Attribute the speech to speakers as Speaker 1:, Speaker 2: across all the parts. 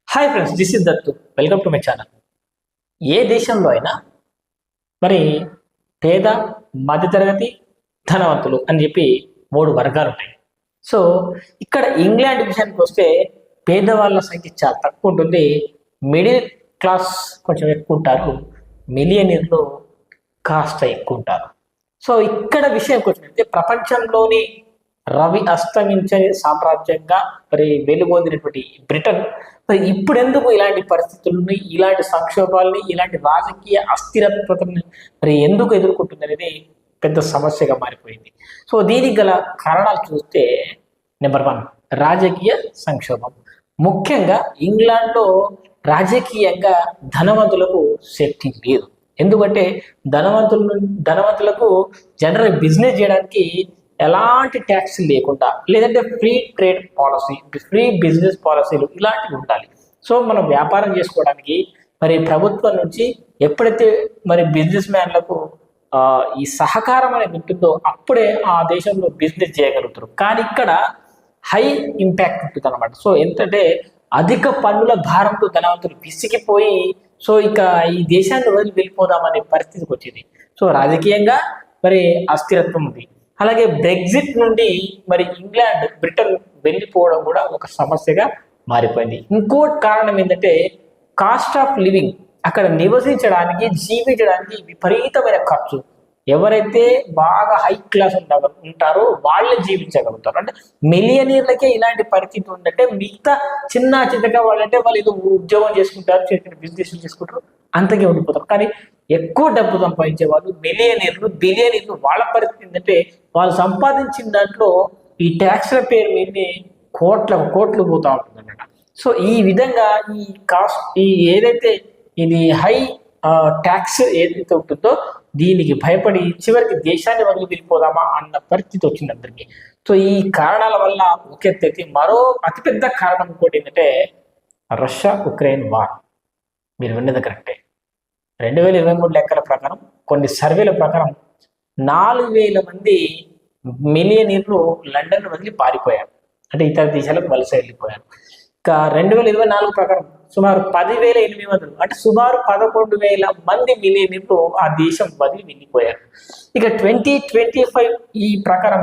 Speaker 1: Hi friends, this is Dattu. Welcome to my channel. ఏ దేశంలో అయినా మరి పేద, మధ్యతరగతి, ధనవంతులు అని చెప్పి మూడు వర్గాలు ఉంటాయి. సో ఇక్కడ ఇంగ్లాండ్ విషయానికి వస్తే పేదవాళ్ళ సంఖ్య చాలా తక్కువ ఉంటుంది. మిడిల్ క్లాస్ కొంచెం ఎక్కువ ఉంటారు. మిలియనీర్లు కాస్త ఎక్కువ ఉంటారు. సో ఇక్కడ విషయానికి వచ్చినట్టే ప్రపంచంలోని రవి అస్తమించే సామ్రాజ్యంగా మరి వెలుగొందినటువంటి బ్రిటన్ మరి ఇప్పుడెందుకు ఇలాంటి పరిస్థితులని, ఇలాంటి సంక్షోభాలని, ఇలాంటి రాజకీయ అస్థిరత్వతని మరి ఎందుకు ఎదుర్కొంటుంది అనేది పెద్ద సమస్యగా మారిపోయింది. సో దీనికి గల కారణాలు చూస్తే నెంబర్ 1 రాజకీయ సంక్షోభం. ముఖ్యంగా ఇంగ్లాండ్లో రాజకీయంగా ధనవంతులకు సేఫ్టీ లేదు. ఎందుకంటే ధనవంతులకు జనరల్ బిజినెస్ చేయడానికి ఎలాంటి ట్యాక్స్ లేకుండా, లేదంటే free trade policy, free business పాలసీలు ఇలాంటివి ఉండాలి. సో మనం వ్యాపారం చేసుకోవడానికి మరి ప్రభుత్వం నుంచి ఎప్పుడైతే మరి బిజినెస్ మ్యాన్లకు ఈ సహకారం అనేది ఉంటుందో అప్పుడే ఆ దేశంలో బిజినెస్ చేయగలుగుతారు. కానీ ఇక్కడ హై ఇంపాక్ట్ ఉంటుంది అనమాట. సో ఏంటంటే అధిక పన్నుల భారంతో ధనవంతులు విసిగిపోయి సో ఇక ఈ దేశాన్ని వదిలి వెళ్ళిపోదామనే పరిస్థితికి వచ్చింది. సో రాజకీయంగా మరి అస్థిరత్వం ఉంది. అలాగే బ్రెగ్జిట్ నుండి మరి బ్రిటన్ వెళ్ళిపోవడం కూడా ఒక సమస్యగా మారిపోయింది. ఇంకోటి కారణం ఏంటంటే కాస్ట్ ఆఫ్ లివింగ్. అక్కడ నివసించడానికి, జీవించడానికి విపరీతమైన ఖర్చు. ఎవరైతే బాగా హై క్లాస్ ఉంటారో వాళ్ళే జీవించగలుగుతారు. అంటే మిలియనీర్లకే ఇలాంటి పరిస్థితి ఉందంటే మిగతా చిన్నగా వాళ్ళంటే వాళ్ళు ఏదో ఉద్యోగం చేసుకుంటారు, చిన్న బిజినెస్ చేసుకుంటారు, అంతకే ఉండిపోతారు. కానీ ఎక్కువ డబ్బు సంపాదించే వాళ్ళు బిలియనీర్లు వాళ్ళ పరిస్థితి ఏంటంటే వాళ్ళు సంపాదించిన దాంట్లో ఈ ట్యాక్స్ల పేరు మీదనే కోట్లు పోతా ఉంటుంది అన్నమాట. సో ఈ విధంగా ఈ కాస్ట్ ఏదైతే ఇది హై ట్యాక్స్ ఏదైతే ఉంటుందో దీనికి భయపడి చివరికి దేశాన్ని వదిలి వెళ్ళిపోదామా అన్న పరిస్థితి వచ్చింది అందరికీ. సో ఈ కారణాల వల్ల ఒకెత్తైతే మరో అతిపెద్ద కారణం ఇంకోటి ఏంటంటే రష్యా ఉక్రెయిన్ వార్. మీరు విన్నది కరెక్టే. 2023 లెక్కల ప్రకారం, కొన్ని సర్వేల ప్రకారం 4,000 మంది మిలియనీర్లు లండన్ వదిలి పారిపోయారు, అంటే ఇతర దేశాలకు వలస వెళ్ళిపోయారు. ఇంకా 2024 ప్రకారం సుమారు 10,800 అంటే సుమారు 11,000 మంది మిలియనీర్లు ఆ దేశం వదిలి వెళ్ళిపోయారు. ఇక 2025 ఈ ప్రకారం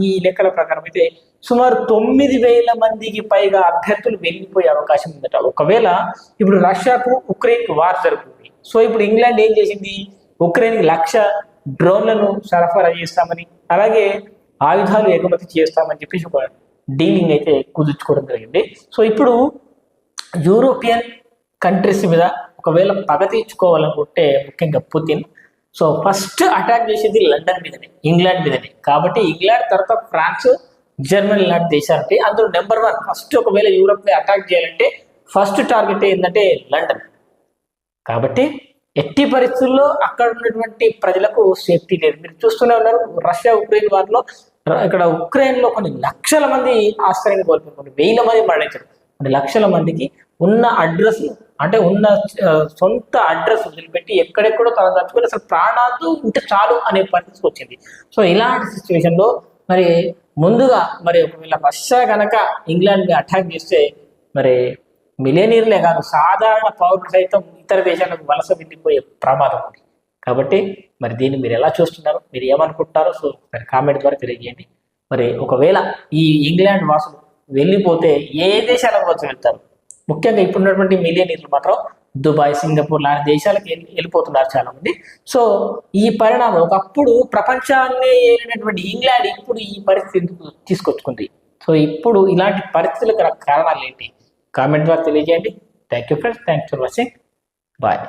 Speaker 1: ఈ లెక్కల ప్రకారం అయితే సుమారు 9,000 మందికి పైగా అభ్యర్థులు వెళ్ళిపోయే అవకాశం ఉందట. ఒకవేళ ఇప్పుడు రష్యాకు ఉక్రెయిన్కి వార్ జరుగుతుంది. సో ఇప్పుడు ఇంగ్లాండ్ ఏం చేసింది, ఉక్రెయిన్కి 1,00,000 డ్రోన్లను సరఫరా చేస్తామని, అలాగే ఆయుధాలు ఎగుమతి చేస్తామని చెప్పేసి ఒక డీలింగ్ అయితే కుదుర్చుకోవడం జరిగింది. సో ఇప్పుడు యూరోపియన్ కంట్రీస్ మీద ఒకవేళ పగ తీర్చుకోవాలనుకుంటే ముఖ్యంగా పుతిన్ సో ఫస్ట్ అటాక్ చేసేది లండన్ మీదనే, ఇంగ్లాండ్ మీదనే. కాబట్టి ఇంగ్లాండ్ తర్వాత ఫ్రాన్స్, జర్మనీ లాంటి దేశాలు ఉంటాయి. అందులో నెంబర్ 1 ఫస్ట్ ఒకవేళ యూరోప్ మీద అటాక్ చేయాలంటే ఫస్ట్ టార్గెట్ ఏంటంటే లండన్. కాబట్టి ఎట్టి పరిస్థితుల్లో అక్కడ ఉన్నటువంటి ప్రజలకు సేఫ్టీ లేదు. మీరు చూస్తూనే ఉన్నారు రష్యా ఉక్రెయిన్ వారిలో. ఇక్కడ ఉక్రెయిన్లో కొన్ని లక్షల మంది ఆశ్రయం కోల్పోయారు, కొన్ని వేల మంది మరణించారు. కొన్ని లక్షల మందికి ఉన్న అడ్రస్, అంటే ఉన్న సొంత అడ్రస్ వదిలిపెట్టి ఎక్కడెక్కడో తలదాచుకొని అసలు ప్రాణాలు ఉంటే చాలు అనే పరిస్థితికి వచ్చింది. సో ఇలాంటి సిచ్యువేషన్లో మరి ముందుగా మరి ఒకవేళ రష్యా కనుక ఇంగ్లాండ్ మీద అటాక్ చేస్తే మరి మిలియనీర్లే కాదు సాధారణ పౌరులు సైతం ఇతర దేశాలకు వలస వెళ్ళిపోయే ప్రమాదం ఉంది. కాబట్టి మరి దీన్ని మీరు ఎలా చూస్తున్నారు, మీరు ఏమనుకుంటున్నారో సో మరి కామెంట్ ద్వారా తెలియజేయండి. మరి ఒకవేళ ఈ ఇంగ్లాండ్ వాసులు వెళ్ళిపోతే ఏ దేశాలకు వచ్చి వెళ్తారు? ముఖ్యంగా ఇప్పుడున్నటువంటి మిలియనీర్లు మాత్రం దుబాయ్, సింగపూర్ లాంటి దేశాలకు వెళ్ళిపోతున్నారు చాలా మంది. సో ఈ పరిణామం ఒకప్పుడు ప్రపంచాన్ని ఏలినటువంటి ఇంగ్లాండ్ ఇప్పుడు ఈ పరిస్థితి తీసుకొచ్చుకుంది. సో ఇప్పుడు ఇలాంటి పరిస్థితులకు కారణాలు ఏంటి? కామెంట్ ద్వారా తెలియజేయండి. Thank you friends, thanks for watching. Bye.